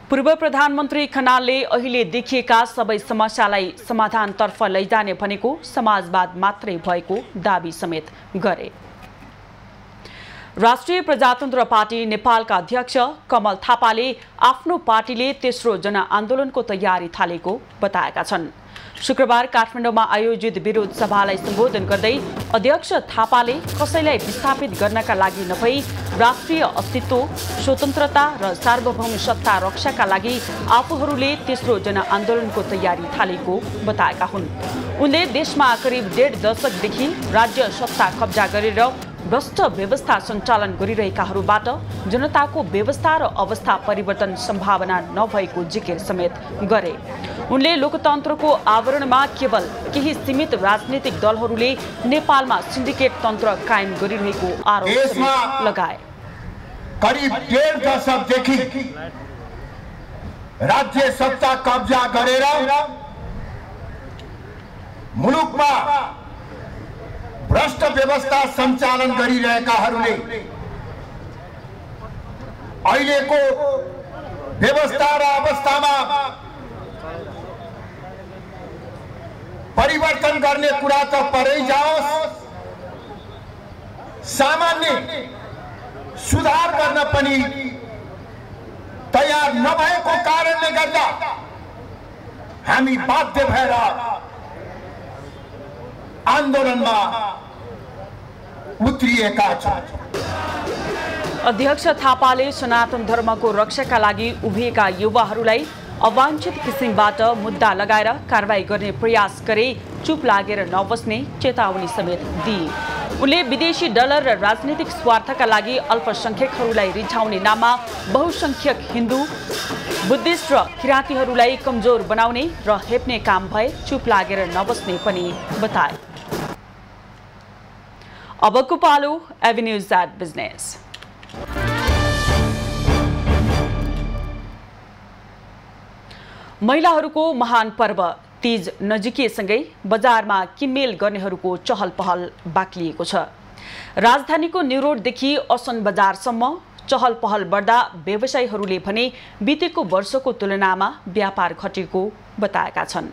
पूर्व प्रधानमन्त्री खनालले अहिले देखिएका सबै समस्यालाई समाधानतर्फ लैजाने भनेको समाजवाद मात्रै भएको दाबी समेत गरे। राष्ट्रिय प्रजातन्त्र पार्टी नेपालका अध्यक्ष कमल थापाले आफ्नो पार्टीले तेस्रो जनआन्दोलनको तयारी थालेको बताएका छन्। शुक्रबार काठमाडौँमा आयोजित विरोध सभालाई सम्बोधन गर्दै अध्यक्ष थापाले कसैलाई विस्थापित गर्नका लागि नभई राष्ट्रिय अस्तित्व, स्वतन्त्रता र सार्वभौम सत्ता रक्षाका लागि आफूहरूले तेस्रो जनआन्दोलनको तयारी थालेको बताएका हुन्। उनले देशमा करिब 1.5 दशकदेखि राज्य सत्ता कब्जा गरेर भ्रष्ट व्यवस्था सञ्चालन गरिरहेकाहरूबाट जनताको व्यवस्था र अवस्था परिवर्तन सम्भावना नभएको जिकिर समेत गरे। उनले लोकतन्त्रको आवरणमा केवल केही सीमित राजनीतिक दलहरूले नेपालमा सिन्डिकेट तन्त्र कायम गरिरहेको आरोप लगाए। करिब 1.5 दशकदेखि राज्य सत्ता कब्जा गरेर मुलुकमा भ्रष्ट व्यवस्था सञ्चालन गरिरहेकाहरूले अहिलेको व्यवस्था र अवस्थामा परिवर्तन गर्ने कुरा त परै जाओस्, सामान्य सुधार गर्न पनि तयार नभएको कारणले गर्दा हामी बाध्य भएर आन्दोलनमा उत्रिएका छौँ। अध्यक्ष थापाले सनातन धर्मको रक्षाका लागि उभिएका युवाहरूलाई अवांछित किसिमबाट मुद्दा लगाएर कारबाही गर्ने प्रयास गरे चुप लागेर नबस्ने चेतावनी समेत दिए। उनले विदेशी डलर र राजनीतिक स्वार्थका लागि अल्पसंख्यकहरूलाई रिझाउने नाममा बहुसंख्यक हिन्दू, बुद्धिस्ट र किराँतीहरूलाई कमजोर बनाउने र हेप्ने काम भए चुप लागेर नबस्ने पनि बताए। अबको पालो एभेन्यूज एट बिजनेस। महिलाहरूको महान पर्व तीज नजिकिएसँगै बजारमा किनमेल गर्नेहरूको चहल पहल बाक्लिएको छ। राजधानीको न्युरोडदेखि असन बजारसम्म चहल पहल बढ्दा व्यवसायीहरूले भने बितेको वर्षको तुलनामा व्यापार घटेको बताएका छन्।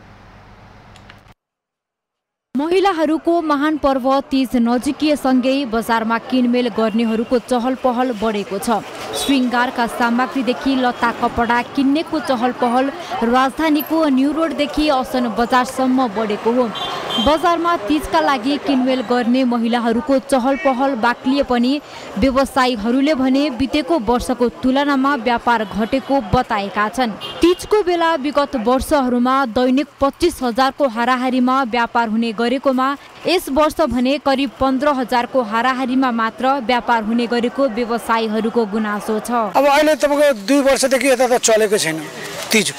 महिलाहरूको महान पर्व तीज नजिकिएसँगै बजारमा किनमेल गर्नेहरूको चहल पहल बढेको छ। श्रृङ्गारका सामग्रीदेखि लत्ता कपडा किन्नेको चहल पहल राजधानीको न्युरोडदेखि असन बजारसम्म बढेको हो। बजारमा तीजका लागि किनमेल गर्ने महिलाहरूको चहल पहल बाक्लिए पनि व्यवसायीहरूले भने बितेको वर्षको तुलनामा व्यापार घटेको बताएका छन्। तीजको बेला विगत वर्षहरूमा दैनिक 25,000 को हाराहारीमा व्यापार हुने गरेकोमा यस वर्ष भने करिब 15,000 को हाराहारीमा मात्र व्यापार हुने गरेको व्यवसायीहरूको गुनासो छ। अब अहिले तपाईको 2 वर्षदेखि यता त चलेको छैन तीज।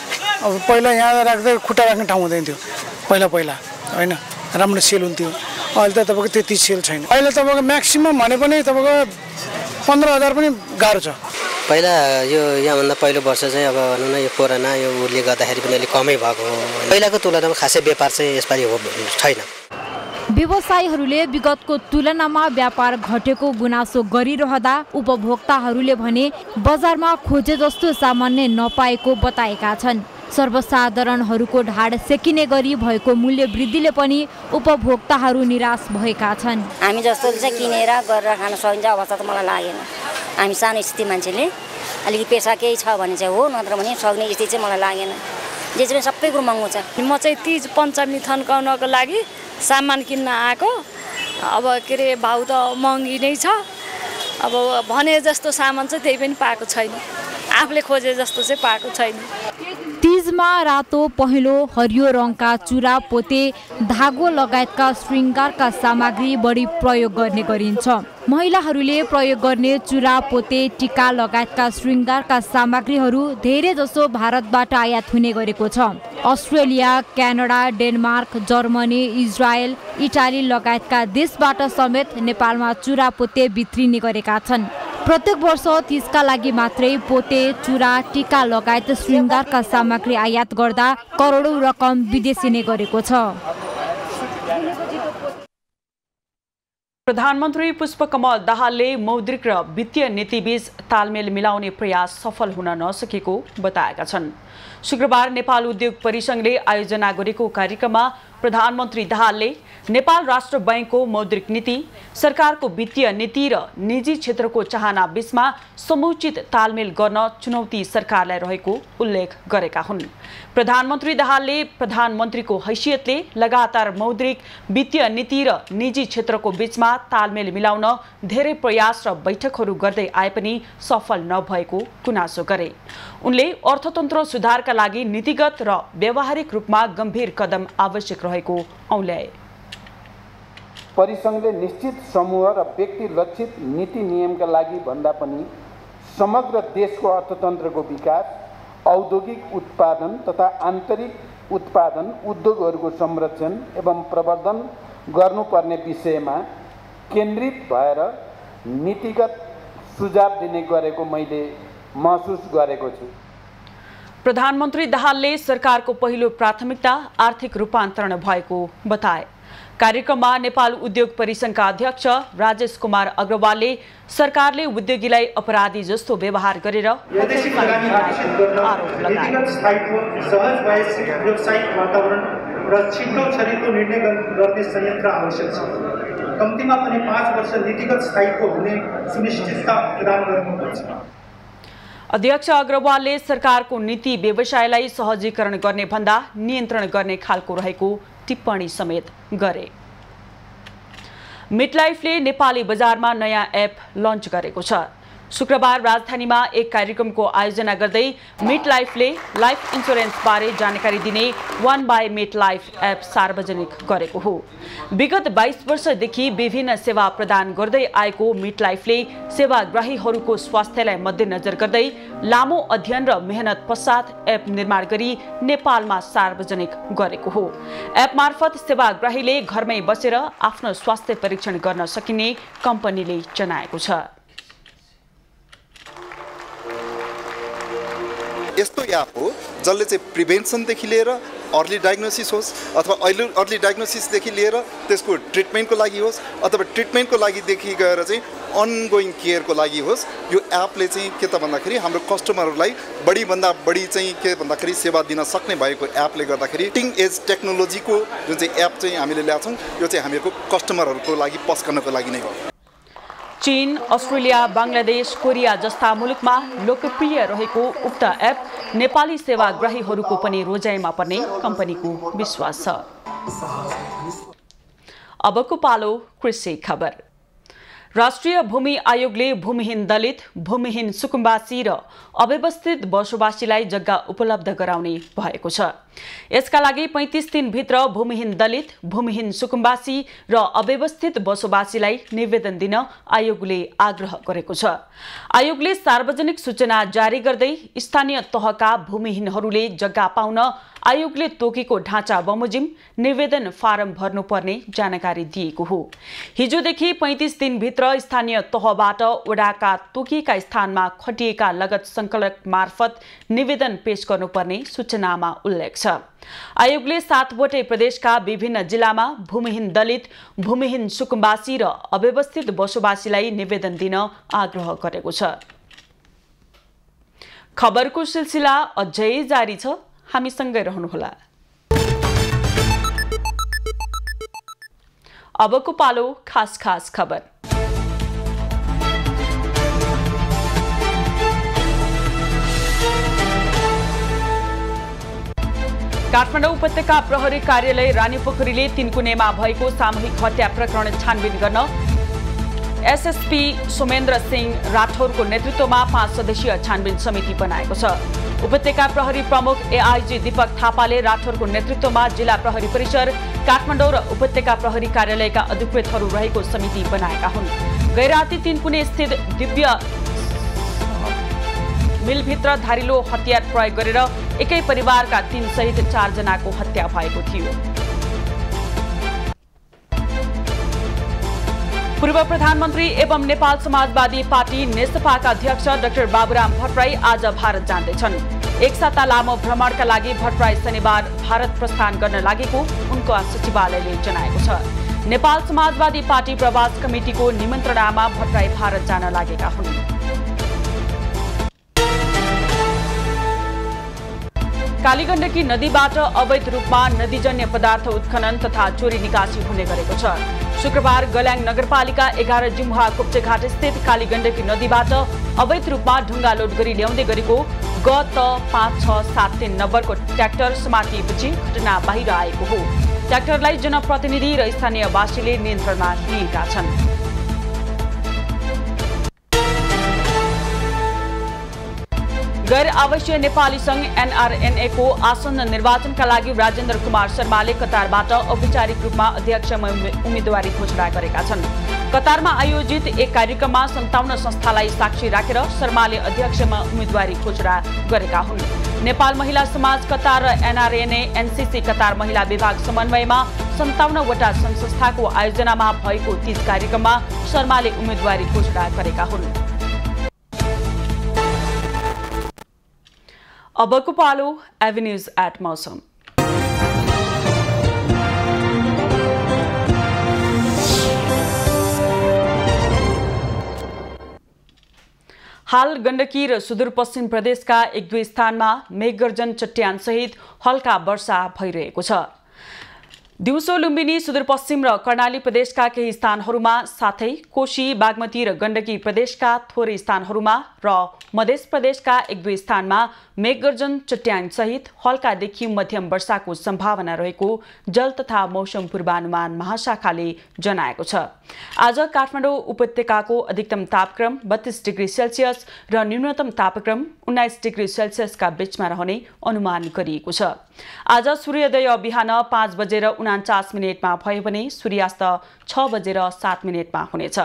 अब पहिला यहाँ राख्दै खुट्टा राख्ने ठाउँ हुँदैन थियो पहिला हैन, राम्रो सेल हुन्थ्यो। अहिले त तपाईको त्यति सेल छैन। अहिले तपाईको म्याक्सिमम भने पनि तपाईको 15,000 पनि गाह्रो छ। पहिला यो यहाँभन्दा पहिलो वर्ष चाहिँ अब भनौँ न यो कोरोना यो उले गर्दाखेरि पनि अलिक कमै भएको हो। पहिलाको तुलनामा खासै व्यापार चाहिँ यसपालि छैन। व्यवसायीहरूले विगतको तुलनामा व्यापार घटेको गुनासो गरिरहँदा उपभोक्ताहरूले भने बजारमा खोजे जस्तो सामान्य नपाएको बताएका छन्। सर्वसाधारणहरूको ढाड सेकिने गरी भएको मूल्य वृद्धिले पनि उपभोक्ताहरू निराश भएका छन्। हामी जस्तोले चाहिँ किनेर गरेर खान सकिन्छ अवस्था त मलाई लागेन। हामी सानो स्थिति मान्छेले अलिकति पैसा केही छ भने चाहिँ हो, नत्र भने सक्ने स्थिति चाहिँ मलाई लागेन। जे चाहिँ सबै कुरो महँगो छ। म चाहिँ तीज पञ्चमी थन्काउनको लागि सामान किन्न आएको। अब के अरे भाउ त महँगी नै छ। अब भने जस्तो सामान चाहिँ त्यही पनि पाएको छैन, आफूले खोजे जस्तो चाहिँ पाएको छैन। तीजमा रातो पहेँलो हरियो रङका चुरा पोते धागो लगायतका श्रृङ्गारका सामग्री बढी प्रयोग गर्ने गरिन्छ। महिलाहरूले प्रयोग गर्ने चुरा पोते टीका लगायतका श्रृङ्गारका सामग्रीहरू धेरै जसो भारतबाट आयात हुने गरेको छ। Australia, Canada, Denmark, Germany, Israel, Italy लगायतका देशबाट समेत नेपालमा चुरा पोते बित्रिने गरेका छन्। प्रत्येक वर्ष तीजका लागि मात्रै पोते, चुरा, टीका लगायत श्रृङ्गारका सामग्री आयात गर्दा करोडौं रकम विदेशिने गरेको छ। प्रधानमन्त्री पुष्पकमल दाहालले मौद्रिक र वित्तीय नीतिबीच तालमेल मिलाउने प्रयास सफल हुन नसकेको बताएका छन्। शुक्रबार नेपाल उद्योग परिसंघले आयोजना गरेको कार्यक्रममा प्रधानमन्त्री दाहालले नेपाल राष्ट्र बैंकको मौद्रिक नीति, सरकारको वित्तीय नीति र निजी क्षेत्रको चाहना बीचमा समुचित तालमेल गर्न चुनौती सरकारलाई रहेको उल्लेख गरेका हुन्। प्रधानमन्त्री दाहालले प्रधानमन्त्रीको हैसियतले लगातार मौद्रिक, वित्तीय नीति र निजी क्षेत्रको बीचमा तालमेल मिलाउन धेरै प्रयास र बैठकहरू गर्दै आए पनि सफल नभएको गुनासो गरे। उनले अर्थतन्त्र सुधारका लागि नीतिगत र व्यावहारिक रूपमा गम्भीर कदम आवश्यक रहेको औल्याए। परिसङ्घले निश्चित समूह र व्यक्ति लक्षित नीति नियमका लागि भन्दा पनि समग्र देशको अर्थतन्त्रको विकास, औद्योगिक उत्पादन तथा आन्तरिक उत्पादन उद्योगहरूको संरक्षण एवं प्रवर्धन गर्नुपर्ने विषयमा केन्द्रित भएर नीतिगत सुझाव दिने गरेको मैले महसुस गरेको छु। प्रधानमन्त्री दाहालले सरकारको पहिलो प्राथमिकता आर्थिक रूपान्तरण भएको बताए। कार्यक्रममा नेपाल उद्योग परिसंघका अध्यक्ष राजेश कुमार अग्रवालले सरकारले उद्योगीलाई अपराधी जस्तो व्यवहार गरेर वैदेशिक लगानी आकर्षित गर्न नीतिगत स्थायित्व, सहज व्यावसायिक वातावरण र छिटो छरितो निर्णय गर्ने संयन्त्र आवश्यक छ। कम्तीमा पनि 5 वर्ष नीतिगत स्थायित्व हुने सुनिश्चितता प्रदान गर्नुपर्छ। अध्यक्ष अग्रवालले सरकारको नीति व्यवसायलाई सहजीकरण गर्ने भन्दा नियन्त्रण गर्ने खालको रहेको टिप्पणी समेत गरे। मिटलाइफले नेपाली बजारमा नयाँ एप लन्च गरेको छ। शुक्रबार राजधानीमा एक कार्यक्रमको आयोजना गर्दै मिटलाइफले लाइफ इन्स्योरेन्स बारे जानकारी दिने 1 बाई मिटलाइफ एप सार्वजनिक गरेको हो। विगत 22 वर्षदेखि विभिन्न सेवा प्रदान गर्दै आएको मिटलाइफले सेवाग्राहीहरूको स्वास्थ्यलाई मध्यनजर गर्दै लामो अध्ययन र मेहनत पश्चात एप निर्माण गरी नेपालमा सार्वजनिक गरेको हो। एप मार्फत सेवाग्राहीले घरमै बसेर आफ्नो स्वास्थ्य परीक्षण गर्न सकिने कम्पनीले जनाएको छ। यस्तो एप हो जसले चाहिँ प्रिभेन्सनदेखि लिएर अर्ली डायग्नोसिस होस् अथवा अर्ली डायग्नोसिसदेखि लिएर त्यसको ट्रिटमेन्टको लागि होस् अथवा ट्रिटमेन्टको लागिदेखि गएर चाहिँ अनगोइङ केयरको लागि होस्, यो एपले चाहिँ के त भन्दाखेरि हाम्रो कस्टमरहरूलाई बढीभन्दा बढी चाहिँ के भन्दाखेरि सेवा दिन सक्ने भएको एपले गर्दाखेरि कटिङ एज टेक्नोलोजीको जुन चाहिँ एप चाहिँ हामीले ल्याउँछौँ, यो चाहिँ हामीहरूको कस्टमरहरूको लागि पस्कनको लागि नै हो। चीन, अस्ट्रेलिया, बांग्लादेश, कोरिया जस्ता मुलुकमा लोकप्रिय रहेको उक्त एप नेपाली सेवाग्राहीहरूको पनि रोजाइमा पर्ने कम्पनीको विश्वास छ। अबको पालो कृषि खबर। राष्ट्रिय भूमि आयोगले भूमिहीन दलित, भूमिहीन सुकुम्बासी र अव्यवस्थित बसोबासीलाई जग्गा उपलब्ध गराउने भएको छ। यसका लागि 35 दिनभित्र भूमिहीन दलित, भूमिहीन सुकुम्बासी र अव्यवस्थित बसोबासीलाई निवेदन दिन आयोगले आग्रह गरेको छ। आयोगले सार्वजनिक सूचना जारी गर्दै स्थानीय तहका भूमिहीनहरूले जग्गा पाउन आयोगले तोकेको ढाँचा बमोजिम निवेदन फारम भर्नुपर्ने जानकारी दिएको हो। हिजोदेखि 35 दिनभित्र स्थानीय तहबाट वडाका तोकिएका स्थानमा खटिएका लगत संकलक मार्फत निवेदन पेश गर्नुपर्ने सूचनामा उल्लेख छ। आयोगले 7वटै प्रदेशका विभिन्न जिल्लामा भूमिहीन दलित, भूमिहीन सुकुम्बासी र अव्यवस्थित बसोबासीलाई निवेदन दिन आग्रह गरेको छ। खबरको सिलसिला अझै जारी छ, हामीसँगै रहनुहोला। अबको पालो खास खास खबर। काठमाडौँ उपत्यका प्रहरी कार्यालय रानीपोखरीले तिनकुनेमा भएको सामूहिक हत्या प्रकरण छानबिन गर्न एसएसपी सोमेन्द्र सिंह राठौरको नेतृत्वमा 5 सदस्यीय छानबिन समिति बनाएको छ। उपत्यका प्रहरी प्रमुख एआईजी दीपक थापाले राठौरको नेतृत्वमा जिल्ला प्रहरी परिसर काठमाडौँ र उपत्यका प्रहरी कार्यालयका अधिकृतहरू रहेको समिति बनाएका हुन्। गैराती तिनकुने स्थित दिव्य मिलभित्र धारिलो हतियार प्रयोग गरेर एकै परिवारका 3 सहित 4 जनाको हत्या भएको थियो। पूर्व प्रधानमन्त्री एवं नेपाल समाजवादी पार्टी नेसपाका अध्यक्ष डाक्टर बाबुराम भट्टराई आज भारत जाँदैछन्। एक साता लामो भ्रमणका लागि भट्टराई शनिबार भारत प्रस्थान गर्न लागेको उनको सचिवालयले जनाएको छ। नेपाल समाजवादी पार्टी प्रवास कमिटिको निमन्त्रणामा भट्टराई भारत जान लागेका हुन्। कालीगण्डकी नदीबाट अवैध रूपमा नदीजन्य पदार्थ उत्खनन तथा चोरी निकासी हुने गरेको छ। शुक्रबार गल्याङ नगरपालिका 11 जिम्हा कुप्चेघाट स्थित कालीगण्डकी नदीबाट अवैध रूपमा ढुङ्गा लोड गरी ल्याउँदै गरेको गत 5673 नम्बरको ट्र्याक्टर समातिएपछि घटना बाहिर आएको हो। ट्र्याक्टरलाई जनप्रतिनिधि र स्थानीयवासीले नियन्त्रणमा लिएका छन्। गैर आवासीय नेपाली संघ NRNA को आसन्न निर्वाचनका लागि राजेन्द्र कुमार शर्माले कतारबाट औपचारिक रूपमा अध्यक्षमा उम्मेदवारी घोषणा गरेका छन्। कतारमा आयोजित एक कार्यक्रममा 57 संस्थालाई साक्षी राखेर शर्माले अध्यक्षमा उम्मेदवारी घोषणा गरेका हुन्। नेपाल महिला समाज कतार र NRNA NCC कतार महिला विभाग समन्वयमा 57 वटा संघ संस्थाको आयोजनामा भएको तीज कार्यक्रममा शर्माले उम्मेदवारी घोषणा गरेका हुन्। अबको पालो एभेन्यूज एट मौसम। हाल गण्डकी र सुदूरपश्चिम प्रदेशका 1-2 स्थानमा मेघगर्जन चट्यान सहित हल्का वर्षा भइरहेको छ। दिउँसो लुम्बिनी सुदूरपश्चिम र कर्णाली प्रदेशका केही स्थानहरूमा साथै कोशी बागमती र गण्डकी प्रदेशका थोरै स्थानहरूमा र मध्य प्रदेशका 1-2 स्थानमा मेघगर्जन चट्याङ सहित हल्कादेखि मध्यम वर्षाको सम्भावना रहेको जल तथा मौसम पूर्वानुमान महाशाखाले जनाएको छ। आज काठमाडौँ उपत्यकाको अधिकतम तापक्रम 32 डिग्री सेल्सियस र न्यूनतम तापक्रम 19 डिग्री सेल्सियसका बीचमा रहने अनुमान गरिएको छ। आज सूर्योदय बिहान 5:49 भयो भने सूर्यास्त 6:07 हुनेछ।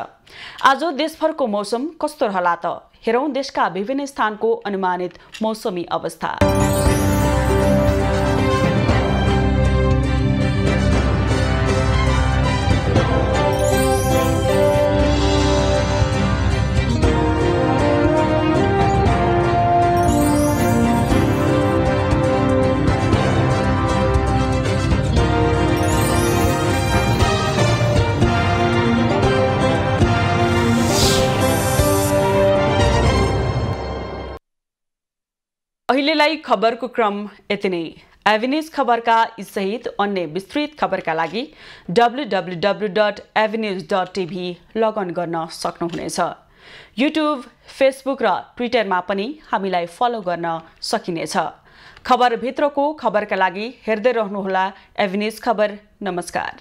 आज देशभरको मौसम कस्तो रहला त? हेरौं देशका विभिन्न स्थानको अनुमानित मौसमी अवस्था। अहिलेलाई खबरको क्रम यति नै। एभेन्यूज खबरका यी सहित अन्य विस्तृत खबरका लागि www.avenews.tv लगअन गर्न सक्नुहुनेछ। युट्युब, फेसबुक र ट्विटरमा पनि हामीलाई फलो गर्न सकिनेछ। खबरभित्रको खबरका लागि हेर्दै रहनुहोला एभेन्यूज खबर। नमस्कार।